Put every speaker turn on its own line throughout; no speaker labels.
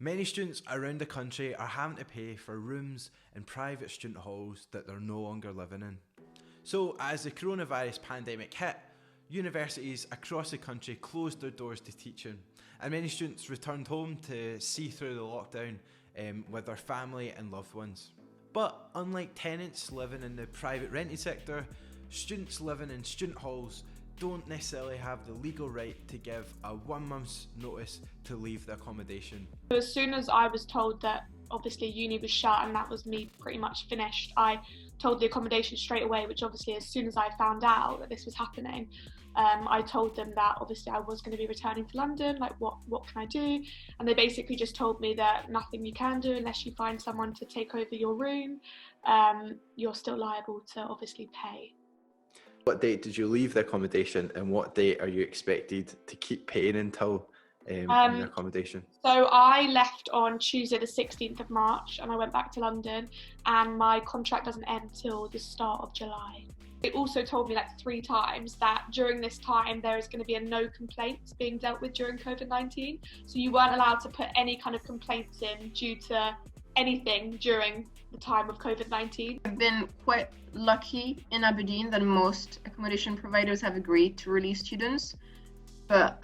Many students around the country are having to pay for rooms in private student halls that they're no longer living in. So as the coronavirus pandemic hit, universities across the country closed their doors to teaching, and many students returned home to see through the lockdown with their family and loved ones. But unlike tenants living in the private rented sector, students living in student halls don't necessarily have the legal right to give a 1 month's notice to leave the accommodation.
So as soon as I was told that obviously uni was shut and that was me pretty much finished, I told the accommodation straight away, which obviously as soon as I found out that this was happening, I told them that obviously I was going to be returning to London, like what can I do? And they basically just told me that nothing you can do unless you find someone to take over your room. You're still liable to obviously pay.
What date did you leave the accommodation, and what date are you expected to keep paying until in the accommodation?
So I left on Tuesday the 16th of March and I went back to London, and my contract doesn't end till the start of July. They also told me like 3 times that during this time there is going to be a no complaints being dealt with during COVID-19. So you weren't allowed to put any kind of complaints in due to anything during the time of COVID-19.
I've been quite lucky in Aberdeen that most accommodation providers have agreed to release students, but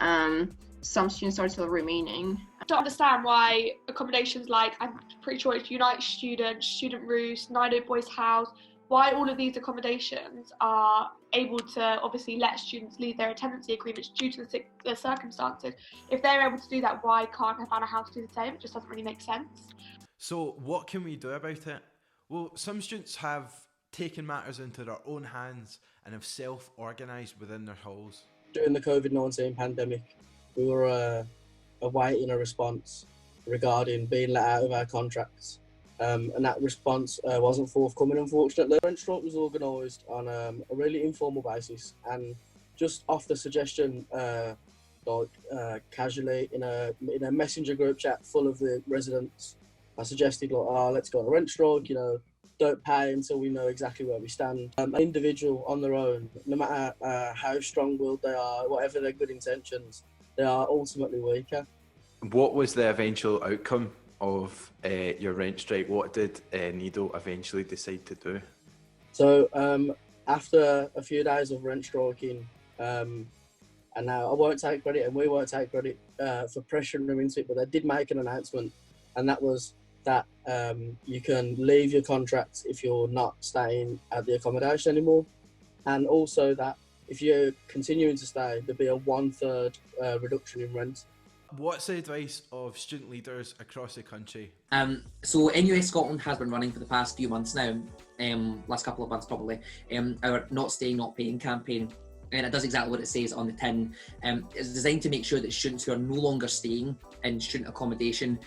some students are still remaining.
I don't understand why accommodations like, I'm pretty sure it's Unite Student, Student Roost, Nido Boys House, why all of these accommodations are able to obviously let students leave their tenancy agreements due to the circumstances. If they're able to do that, why can't Havana House do the same? It just doesn't really make sense.
So what can we do about it? Well, some students have taken matters into their own hands and have self-organised within their halls.
During the COVID-19 pandemic, we were awaiting a response regarding being let out of our contracts. And that response wasn't forthcoming, unfortunately. Rent strike was organised on a really informal basis, and just off the suggestion, casually in a messenger group chat full of the residents, I suggested, let's go on a rent strike, don't pay until we know exactly where we stand. An individual on their own, no matter how strong-willed they are, whatever their good intentions, they are ultimately weaker.
What was the eventual outcome of your rent strike? What did Nido eventually decide to do?
So after a few days of rent striking, and now I won't take credit and we won't take credit for pressuring them into it, but they did make an announcement, and that was that you can leave your contract if you're not staying at the accommodation anymore, and also that if you're continuing to stay, there'll be a 1/3 reduction in rent.
What's the advice of student leaders across the country?
So NUS Scotland has been running for the past few months now, last couple of months probably, our Not Staying, Not Paying campaign. And it does exactly what it says on the tin. It's designed to make sure that students who are no longer staying in student accommodation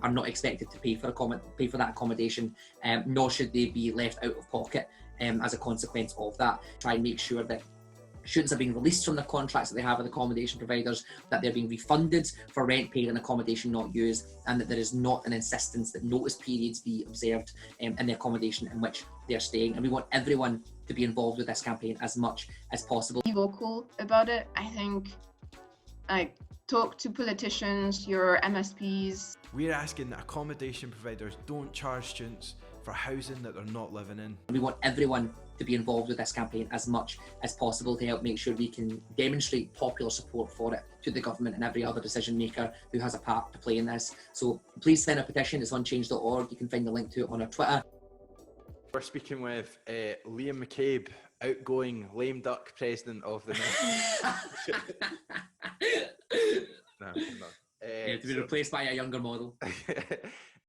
are not expected to pay for that accommodation, nor should they be left out of pocket as a consequence of that. Try and make sure that students are being released from the contracts that they have with accommodation providers, that they're being refunded for rent paid and accommodation not used, and that there is not an insistence that notice periods be observed in the accommodation in which they're staying. And we want everyone to be involved with this campaign as much as possible.
Be vocal about it. I think, talk to politicians, your MSPs.
We're asking that accommodation providers don't charge students for housing that they're not living in.
We want everyone to be involved with this campaign as much as possible to help make sure we can demonstrate popular support for it to the government and every other decision maker who has a part to play in this. So please sign a petition. It's on change.org. You can find the link to it on our Twitter.
We're speaking with Liam McCabe, outgoing lame duck president of the
To be replaced by a younger model.